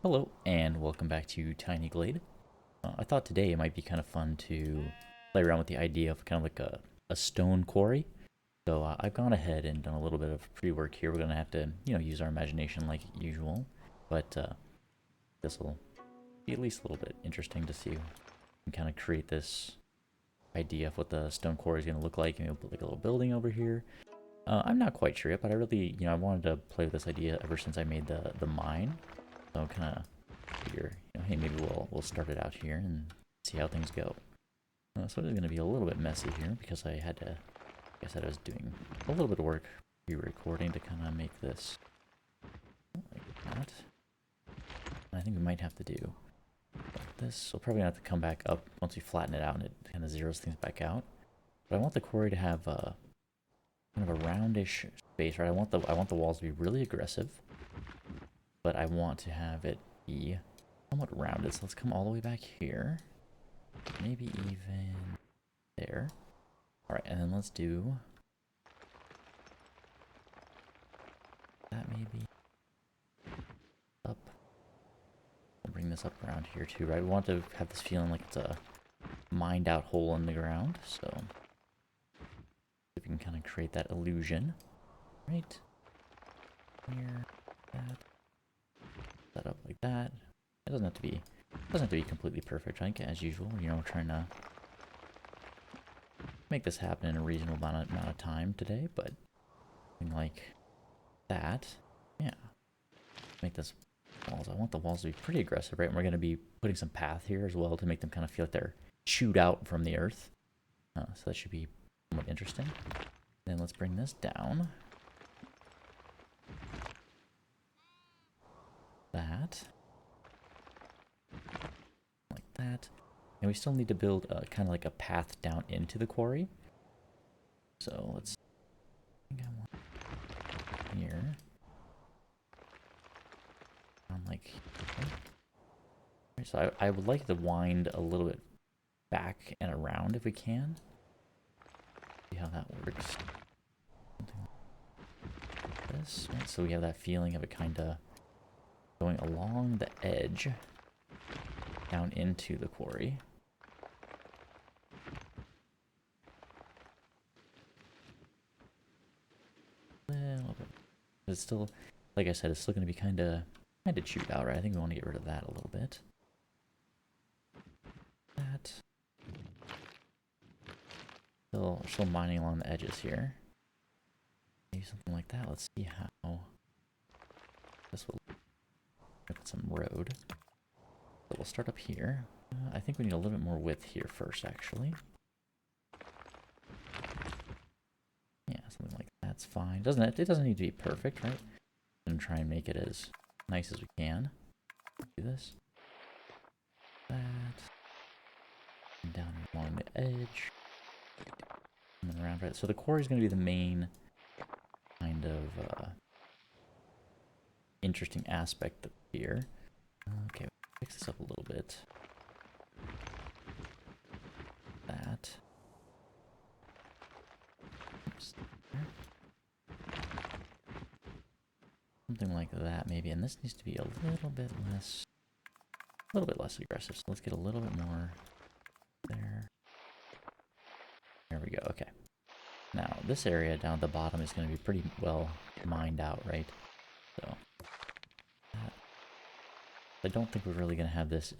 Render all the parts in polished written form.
Hello, and welcome back to Tiny Glade. I thought today it might be kind of fun to play around with the idea of kind of like a stone quarry. So I've gone ahead and done a little bit of pre-work here. We're going to have to, use our imagination like usual. But this will be at least a little bit interesting to see and kind of create this idea of what the stone quarry is going to look like. And we'll put like a little building over here. I'm not quite sure yet, but I really, I wanted to play with this idea ever since I made the mine. So kind of figure, hey, maybe we'll start it out here and see how things go. So it is going to be a little bit messy here because I had to, like I said, I was doing a little bit of work pre-recording to kind of make this like that. And I think we might have to do like this. So probably gonna have to come back up once we flatten it out and it kind of zeroes things back out. But I want the quarry to have kind of a roundish space, right? I want the walls to be really aggressive, but I want to have it be somewhat rounded. So let's come all the way back here. Maybe even there. Alright, and then let's do that maybe up. We'll bring this up around here too, right? We want to have this feeling like it's a mined out hole in the ground, so if we can kind of create that illusion. Right. Here, that up like that. It doesn't have to be completely perfect, right? As usual, we're trying to make this happen in a reasonable amount of time today, but something like that, yeah. Make this walls. I want the walls to be pretty aggressive, right? And we're going to be putting some path here as well to make them kind of feel like they're chewed out from the earth. So that should be somewhat interesting. Then let's bring this down. That. Like that. And we still need to build kind of like a path down into the quarry. So let's, I think I want here. Like, okay. So I would like to wind a little bit back and around if we can. See how that works. Something like this, right? So we have that feeling of it kind of going along the edge down into the quarry. A little bit. It's still, like I said, it's still going to be kind of chewed out, right? I think we want to get rid of that a little bit. That. Still mining along the edges here. Maybe something like that. Let's see how this will look at some road. So we'll start up here. I think we need a little bit more width here first, actually. Yeah, something like that's fine. It doesn't need to be perfect, right? And try and make it as nice as we can. Do this. That. And down along the edge. And then around, right? So the quarry is going to be the main kind of interesting aspect of here. Okay, fix this up a little bit. That. Oops. Something like that, maybe. And this needs to be a little bit less aggressive. So let's get a little bit more there. There we go. Okay. Now this area down at the bottom is going to be pretty well mined out, right? So I don't think we're really going to have this,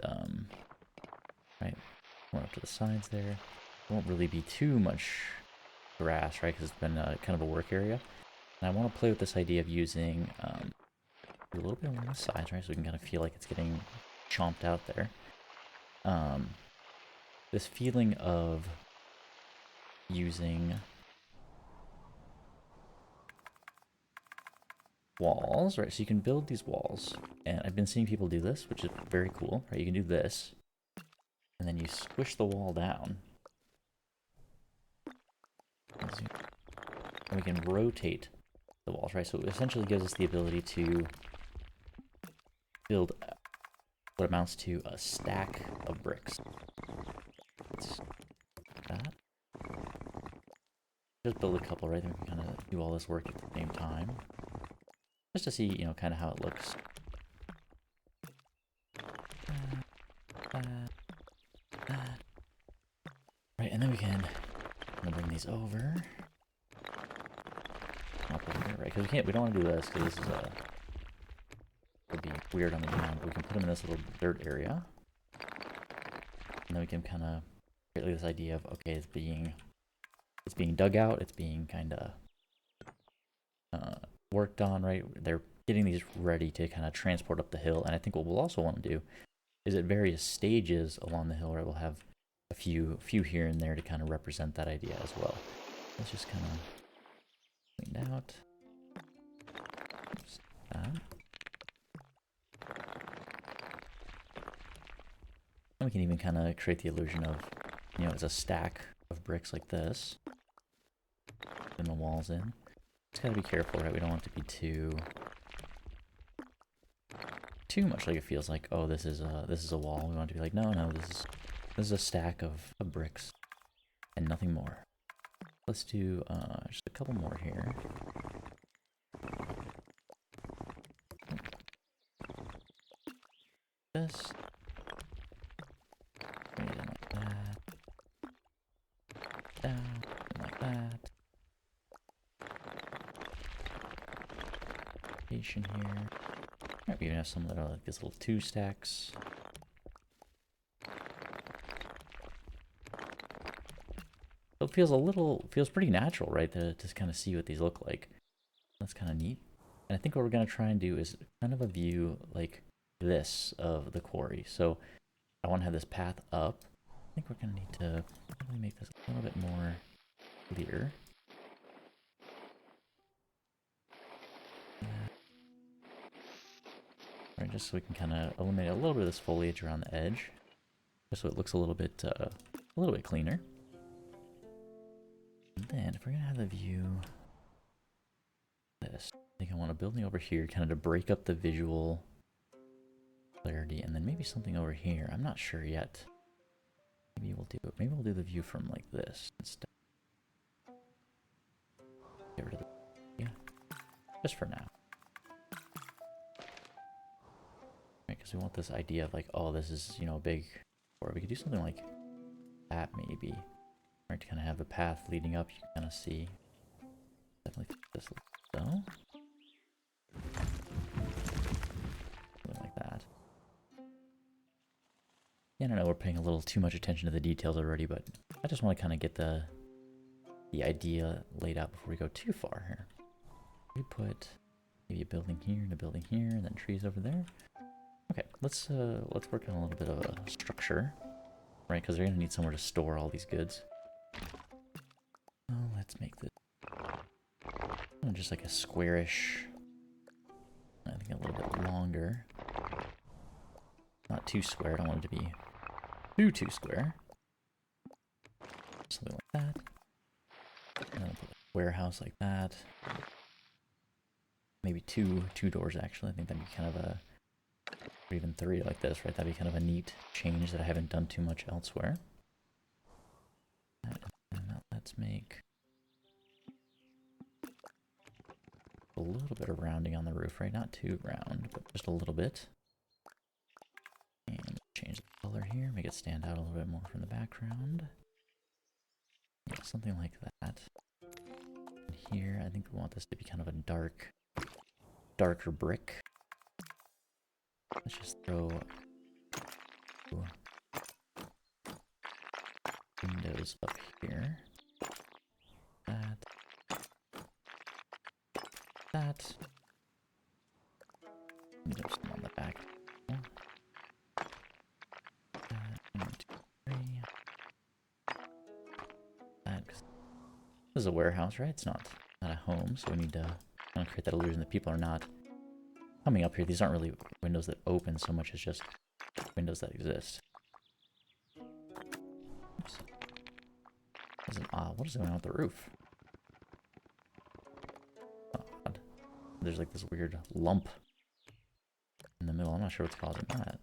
right? More up to the sides there. Won't really be too much grass, right? Because it's been kind of a work area. And I want to play with this idea of using a little bit on the sides, right? So we can kind of feel like it's getting chomped out there. This feeling of using walls, right? So you can build these walls, and I've been seeing people do this, which is very cool, right? You can do this, and then you squish the wall down, and we can rotate the walls, right? So it essentially gives us the ability to build what amounts to a stack of bricks. Let's that. Just build a couple, right? Then we can kind of do all this work at the same time. Just to see, kind of how it looks. Alright, and then we can bring these over. Up over here, right? Because we don't want to do this, because this is would be weird on the ground. We can put them in this little dirt area. And then we can kind of create like this idea of, okay, it's being dug out, it's being kind of worked on, right? They're getting these ready to kind of transport up the hill. And I think what we'll also want to do is at various stages along the hill, right, we'll have a few here and there to kind of represent that idea as well. Let's just kind of clean out. Oops, that. And we can even kind of create the illusion of, you know, it's a stack of bricks like this. Putting the walls in. Just gotta be careful, right? We don't want it to be too much like it feels like, oh, this is a wall. We want it to be like, no, this is a stack of bricks and nothing more. Let's do just a couple more here. This. Bring it in like that. Down, like that. Station here. Alright, we even have some that are like these little 2 stacks. So it feels pretty natural, right, to kind of see what these look like. That's kind of neat. And I think what we're going to try and do is kind of a view like this of the quarry. So I want to have this path up. I think we're going to need to probably make this a little bit more clear. Right, just so we can kind of eliminate a little bit of this foliage around the edge, just so it looks a little bit cleaner. And then if we're gonna have the view, this, I think I want a building over here, kind of to break up the visual clarity, and then maybe something over here. I'm not sure yet. Maybe we'll do it. Maybe we'll do the view from like this instead. Get rid of the, yeah, just for now. Because we want this idea of like, oh, this is, you know, big, or we could do something like that maybe, right, to kind of have the path leading up. You can kind of see, definitely this so, something like that. Yeah, I don't know, we're paying a little too much attention to the details already, but I just want to kind of get the idea laid out before we go too far here. We put maybe a building here and a building here, and then trees over there. Okay, let's work on a little bit of a structure, right? Because they're gonna need somewhere to store all these goods. Oh, let's make this just like a squarish. I think a little bit longer. Not too square. I don't want it to be too square. Something like that. And then put a warehouse like that. Maybe two doors actually. I think that'd be kind of a. Or even 3 like this, right? That'd be kind of a neat change that I haven't done too much elsewhere. And now let's make a little bit of rounding on the roof, right? Not too round, but just a little bit. And change the color here, make it stand out a little bit more from the background. Yeah, something like that. And here, I think we want this to be kind of a darker brick. Let's just throw windows up here. That. Maybe there's some on the back. 1, 2, 3. That, 'cause this is a warehouse, right? It's not a home, so we need to kind of create that illusion that people are not coming up here. These aren't really windows that open so much as just windows that exist. Oops. What is going on with the roof? Oh, God. There's like this weird lump in the middle. I'm not sure what's causing that.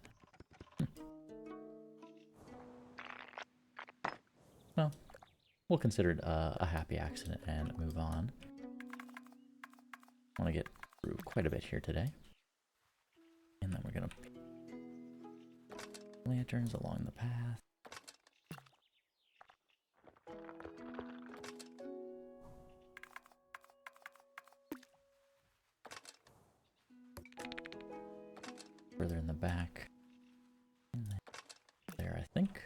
Well, we'll consider it a happy accident and move on. I want to get through quite a bit here today. And then we're going to lanterns along the path. further in the back. And there, I think.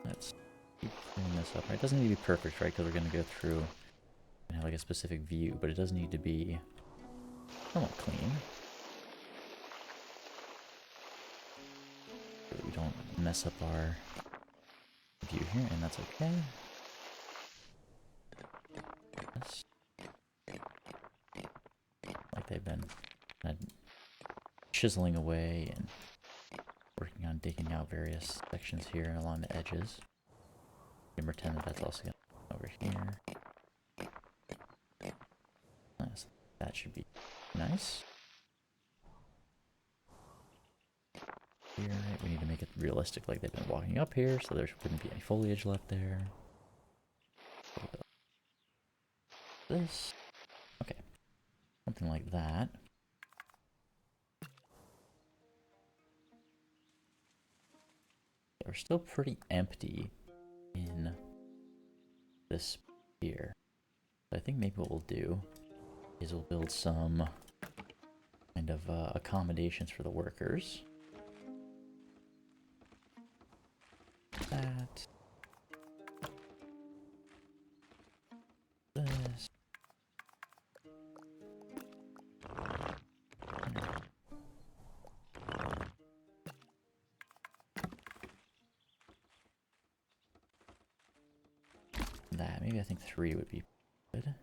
Let's keep cleaning this up. Right? It doesn't need to be perfect, right? Because we're going to go through and have like a specific view, but it does need to be somewhat clean. So that we don't mess up our view here, and that's okay. Yes. Like they've been kind of chiseling away and working on digging out various sections here along the edges. We can pretend that that's also going to over here. Nice. That should be nice. Here, right, we need to make it realistic, like they've been walking up here, so there wouldn't be any foliage left there. This. Okay. Something like that. We're still pretty empty in this here. So I think maybe what we'll do is we'll build some kind of accommodations for the workers. That. This. That. Maybe I think 3 would be good.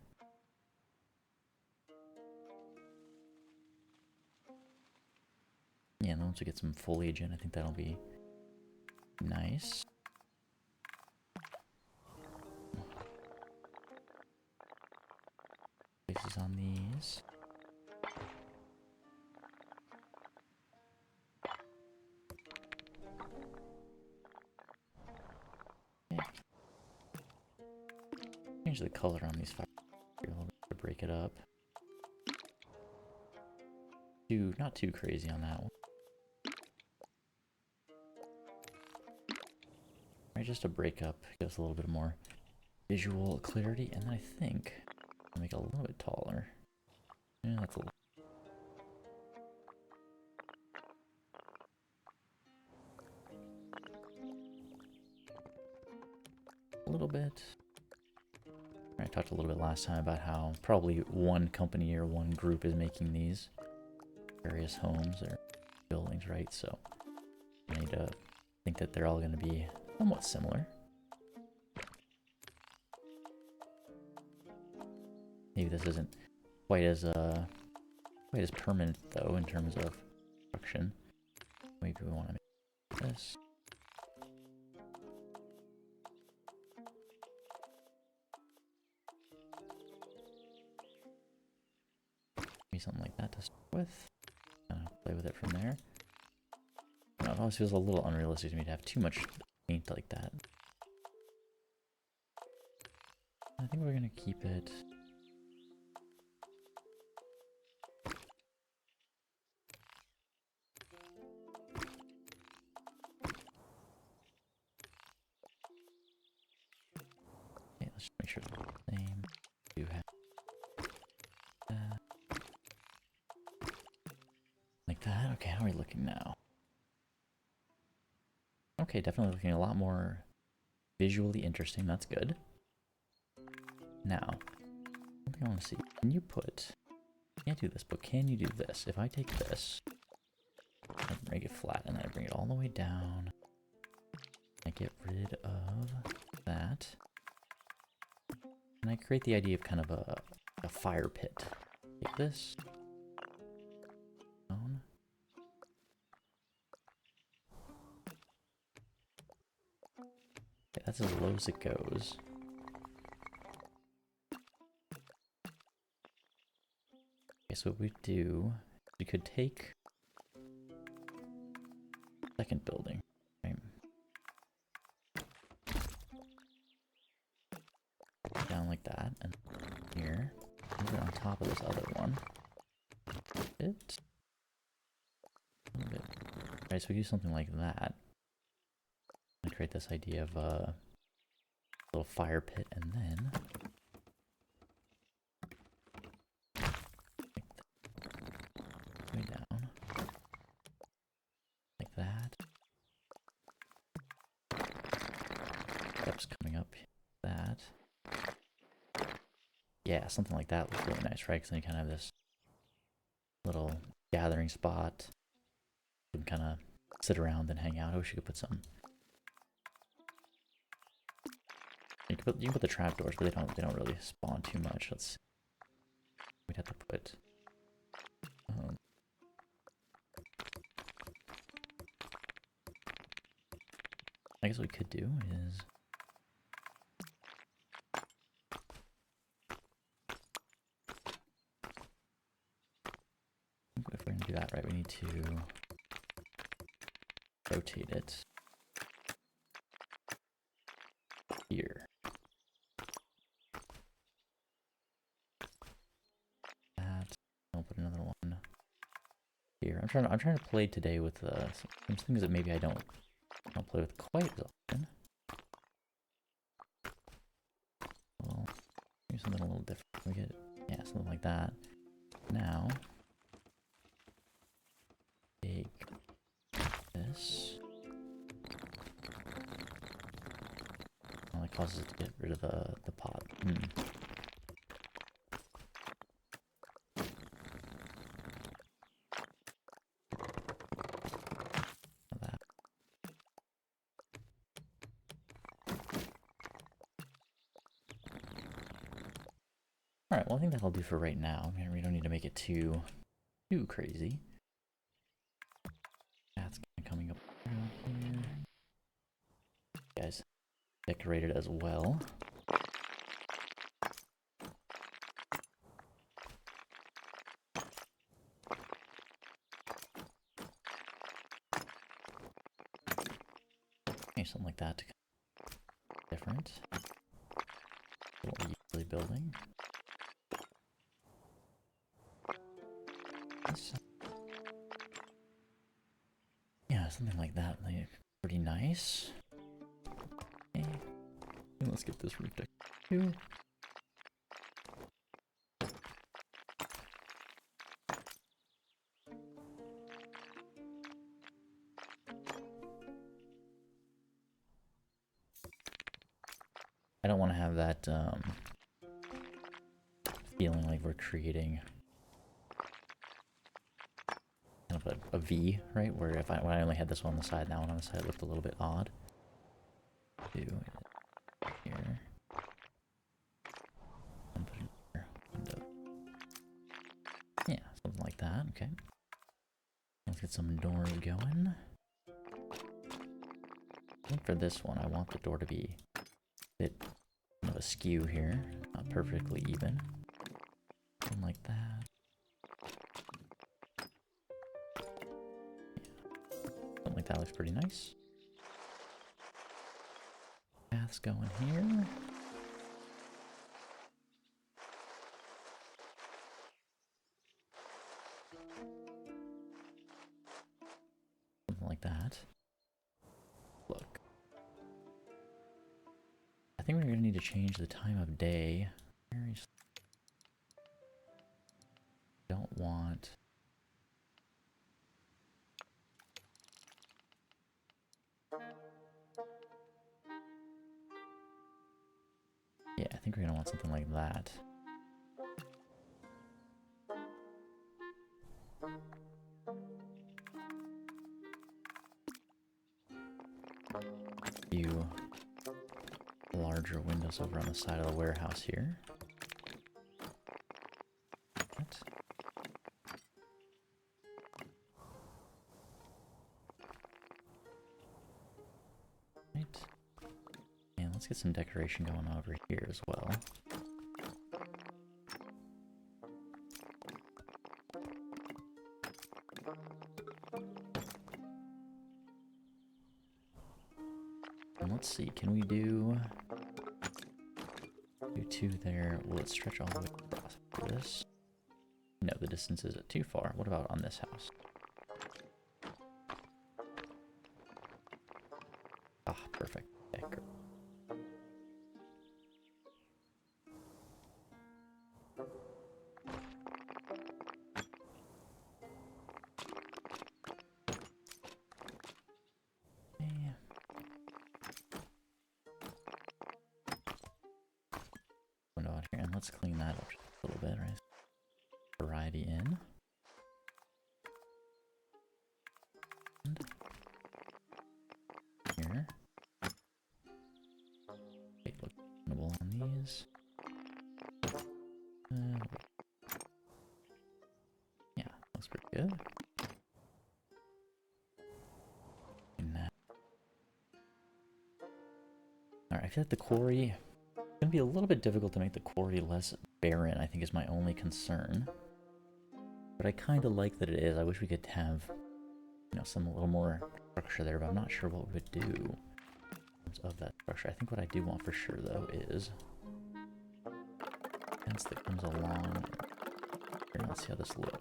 Yeah, and then once we get some foliage in, I think that'll be nice. Places on these. Okay. Change the color on these fires a little bit to break it up. Not too crazy on that one. Right, just to break up, give us a little bit more visual clarity, and then I think I'll make it a little bit taller. Yeah, that's a little bit. I talked a little bit last time about how probably one company or one group is making these various homes or buildings, right? So I need to think that they're all going to be somewhat similar. Maybe this isn't quite as permanent though in terms of construction. Maybe we want to make this. Maybe something like that to start with. Play with it from there. It always feels a little unrealistic to me to have too much paint like that. I think we're gonna keep it. Okay, let's just make sure it's the same. Do have that. Like that. Okay, how are we looking now? Okay, definitely looking a lot more visually interesting. That's good. Now, one thing I want to see. Can you put... Can't do this, but can you do this? If I take this, I make it flat, and then I bring it all the way down. I get rid of that. And I create the idea of kind of a fire pit. Take this. Down. Okay, that's as low as it goes. Okay, so what we do, we could take second building, right? Down like that, and here, move it on top of this other one. A little bit. Right, so we do something like that. And create this idea of a little fire pit, and then way down. steps coming up. That. Yeah, something like that looks really nice, right? Because then you kind of have this little gathering spot. You can kind of sit around and hang out. I wish you could put some. You can put the trapdoors, but they don't really spawn too much. Let's see. We'd have to put. I guess what we could do is. If we're gonna do that right, we need to rotate it here. That. I'll put another one here. I'm trying to play today with some things that maybe I don't play with quite as often. Well, maybe something a little different. We get something like that. Now take this. Only causes it to get rid of the pot. Alright, well I think that'll do for right now. We don't need to make it too crazy. That's coming up around here. Guys, decorated as well. Okay, something like that to different. What we're usually building. Yeah, something like that. Like, pretty nice. Okay. And let's get this roof deck too. I don't want to have that feeling like we're creating kind of a V, right? Where when I only had this one on the side, that one on the side looked a little bit odd. Do here. And put it here. Window. Yeah, something like that. Okay. Let's get some doors going. I think for this one, I want the door to be a bit of a skew here, not perfectly even. Something like that. Something like that looks pretty nice. Paths going here. Something like that. Look. I think we're going to need to change the time of day. Don't want... Yeah, I think we're going to want something like that. A few larger windows over on the side of the warehouse here. What? Right. And let's get some decoration going over here as well. And let's see, can we do two there? Will it stretch all the way across for this? No, the distance isn't too far. What about on this house? Ah, perfect. Okay, great. out here, and let's clean that up just a little bit, right? Variety in. And here. Okay, look reasonable on these. Yeah, looks pretty good. Alright, I feel like the quarry is going to be a little bit difficult to make the quarry less barren, I think is my only concern. But I kind of like that it is. I wish we could have, you know, some a little more structure there, but I'm not sure what we would do in terms of that structure. I think what I do want for sure, though, is fence that comes along. Here, let's see how this looks.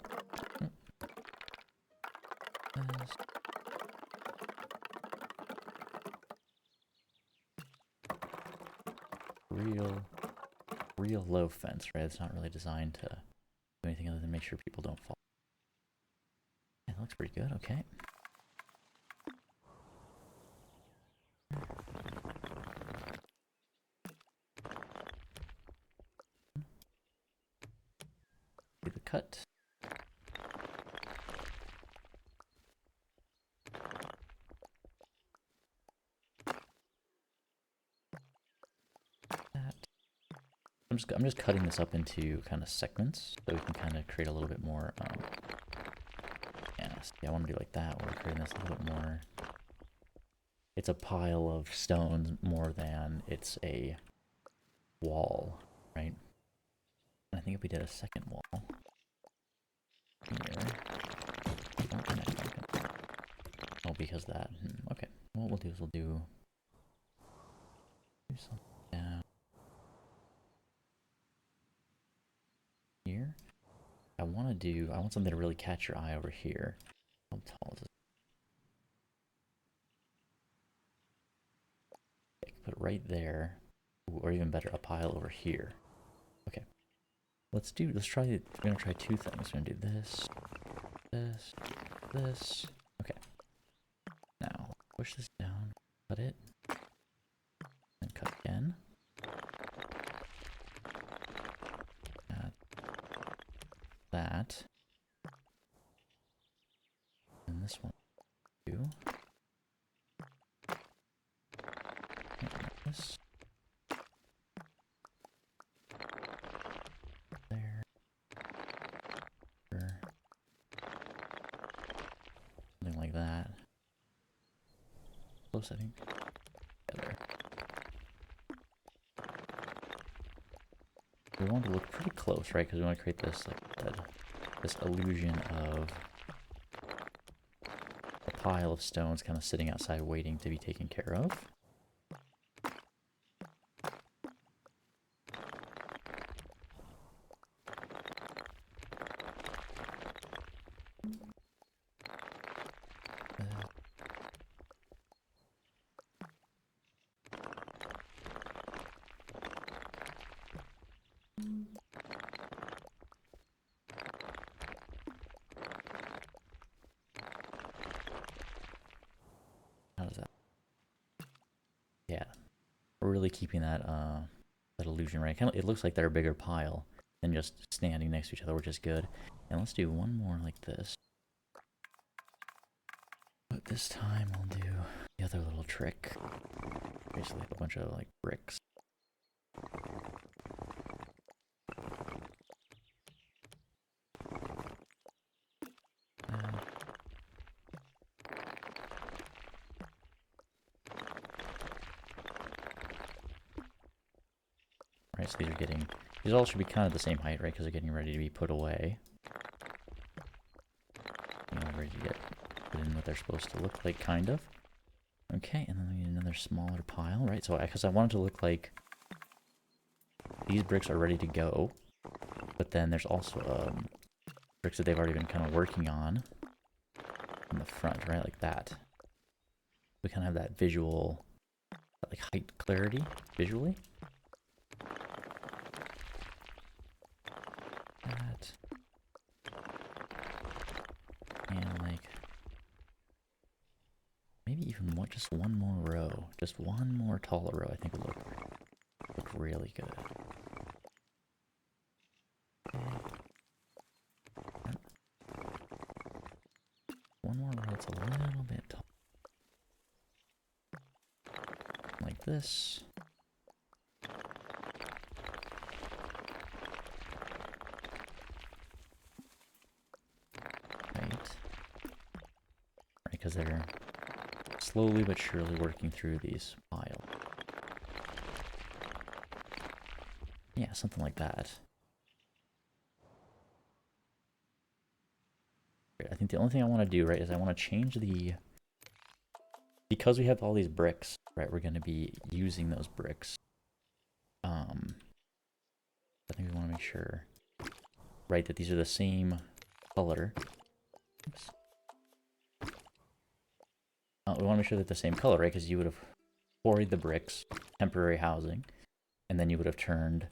Real low fence, right? It's not really designed to do anything other than make sure people don't fall. Yeah, that looks pretty good, okay. Do the cut. I'm just cutting this up into kind of segments so we can kind of create a little bit more. Yeah, I want to do like that. We're creating this a little bit more. It's a pile of stones more than it's a wall, right? And I think if we did a second wall here, oh, because that. Okay, what we'll do is we'll do something down here. I want something to really catch your eye over here. How tall is this? Okay, put it right there. Ooh, or even better, a pile over here. Okay. We're gonna try two things. We're gonna do this, this. Okay. Now, push this down, cut it, and cut again. Add that. And this one, too. This. There. Something like that. Close, I think. Together. We want to look pretty close, right? Because we want to create this, like, this illusion of a pile of stones kind of sitting outside waiting to be taken care of. How does that? Yeah, we're really keeping that that illusion, right? Kind of, it looks like they're a bigger pile than just standing next to each other, which is good. And let's do one more like this. But this time we'll do the other little trick. Basically a bunch of like bricks. Right, so these all should be kind of the same height, right? Because they're getting ready to be put away. You know, ready to get put in what they're supposed to look like, kind of. Okay, and then we need another smaller pile, right? So, because I want it to look like these bricks are ready to go, but then there's also bricks that they've already been kind of working on in the front, right? Like that. We kind of have that visual, like height clarity visually. That. And like, maybe even more, just one more row. Just one more taller row, I think would look really good. That's a little bit tall. Like this. Right. Because they're slowly but surely working through these piles. Yeah, something like that. I think the only thing I want to do, right, is I want to change the... Because we have all these bricks, right, we're going to be using those bricks. I think we want to make sure, right, that these are the same color. Oops. We want to make sure that they're the same color, right, because you would have quarried the bricks, temporary housing, and then you would have turned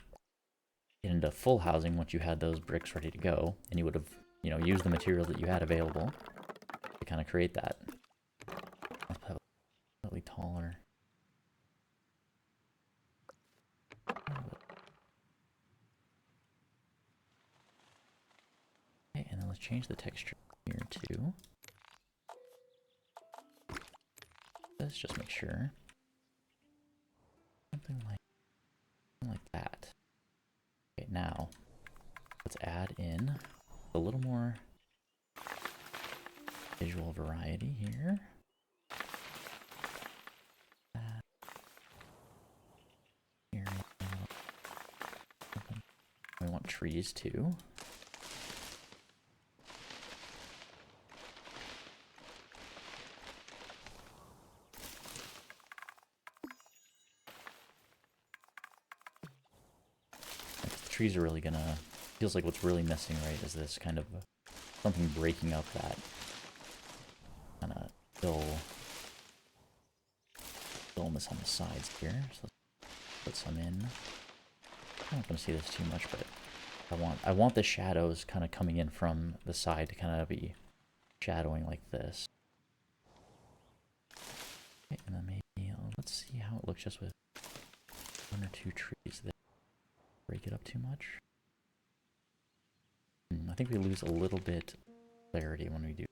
it into full housing once you had those bricks ready to go, and you would have, you know, used the materials that you had available to kind of create that. Let's have a slightly taller. Okay, and then let's change the texture here too. Let's just make sure. Something like that. Okay, now let's add in a little more visual variety here. Here. We want trees too. Trees are really gonna, feels like what's really missing, right, is this kind of something breaking up that kind of dullness on the sides here. So let's put some in. I'm not gonna see this too much, but I want the shadows kind of coming in from the side to kind of be shadowing like this. Okay, and then maybe let's see how it looks just with one or two trees that break it up too much. I think we lose a little bit clarity when we do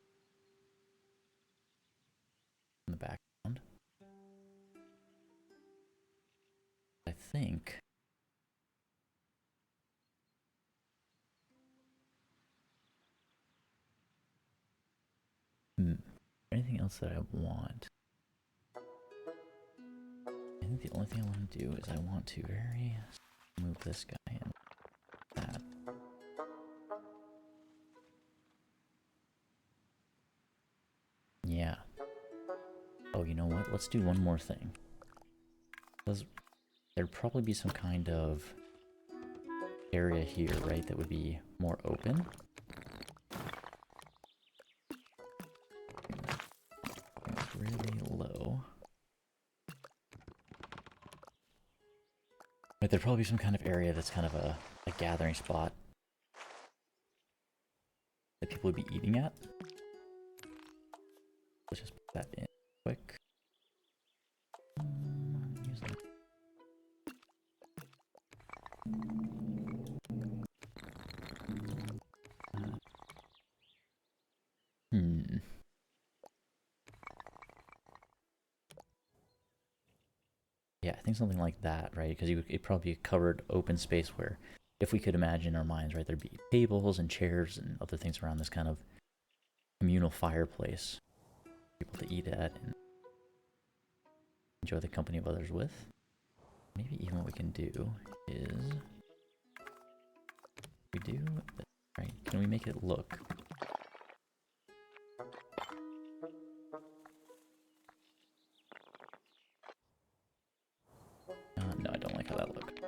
in the background. I think anything else that I want? I think the only thing I want to do is I want to move this guy in. That. Yeah. Oh, you know what? Let's do one more thing. There'd probably be some kind of area here, right, that would be more open. It's really low. But there'd probably be some kind of area that's kind of a gathering spot that people would be eating at. Let's just put that in quick. Yeah, I think something like that, right? Because it'd probably be a covered open space where, if we could imagine in our minds, right, there'd be tables and chairs and other things around this kind of communal fireplace for people to eat at and enjoy the company of others with. Maybe even what we can do is we do this, right? Can we make it look? No, I don't like how that looked.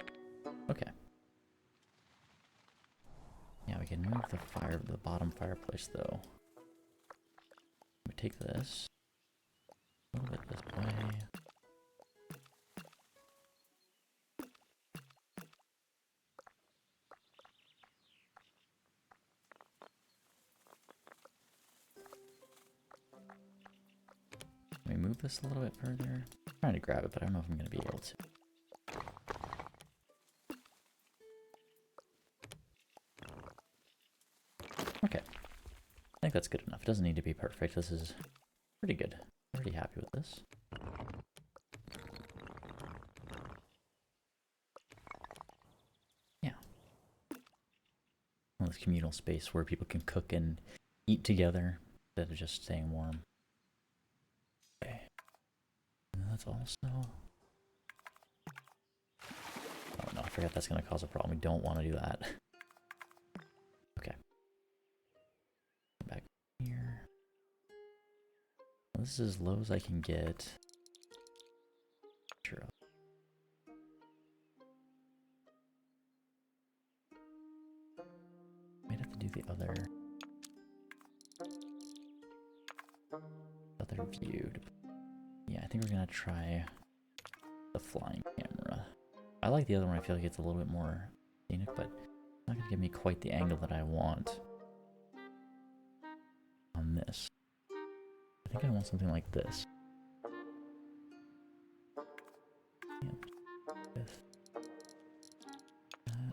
Okay. Yeah, we can move the bottom fireplace though. We take this a little bit this way. Can we move this a little bit further? I'm trying to grab it, but I don't know if I'm going to be able to. Okay. I think that's good enough. It doesn't need to be perfect. This is pretty good. I'm pretty happy with this. Yeah. This communal space where people can cook and eat together instead of just staying warm. Okay. And that's also... Oh no, I forgot that's going to cause a problem. We don't want to do that. Okay. Back here. Well, this is as low as I can get. Sure. Might have to do the other view. Yeah, I think we're gonna try the flying camera. I like the other one. I feel like it's a little bit more scenic, but it's not gonna give me quite the angle that I want on this. I think I want something like this. Yeah, with that.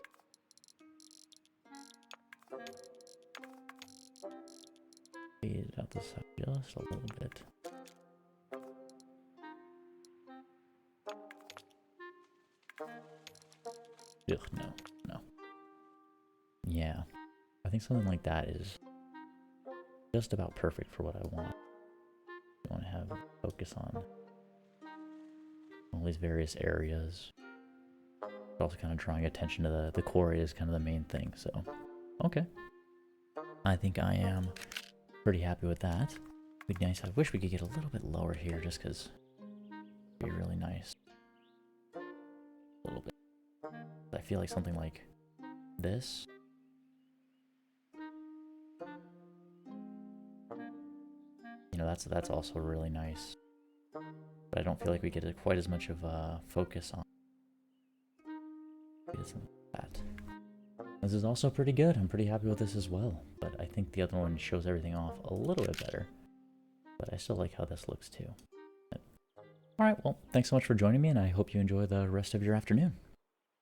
Fade it out the side just a little bit. Ugh, no. Yeah, I think something like that is just about perfect for what I want. I want to have focus on all these various areas. But also kind of drawing attention to the quarry is kind of the main thing, so okay. I think I am pretty happy with that. It'd be nice. I wish we could get a little bit lower here just because it'd be really nice. A little bit. I feel like something like this. You know, that's also really nice. But I don't feel like we get quite as much of a focus on that. This is also pretty good. I'm pretty happy with this as well. But I think the other one shows everything off a little bit better. But I still like how this looks too. Alright, well, thanks so much for joining me, and I hope you enjoy the rest of your afternoon.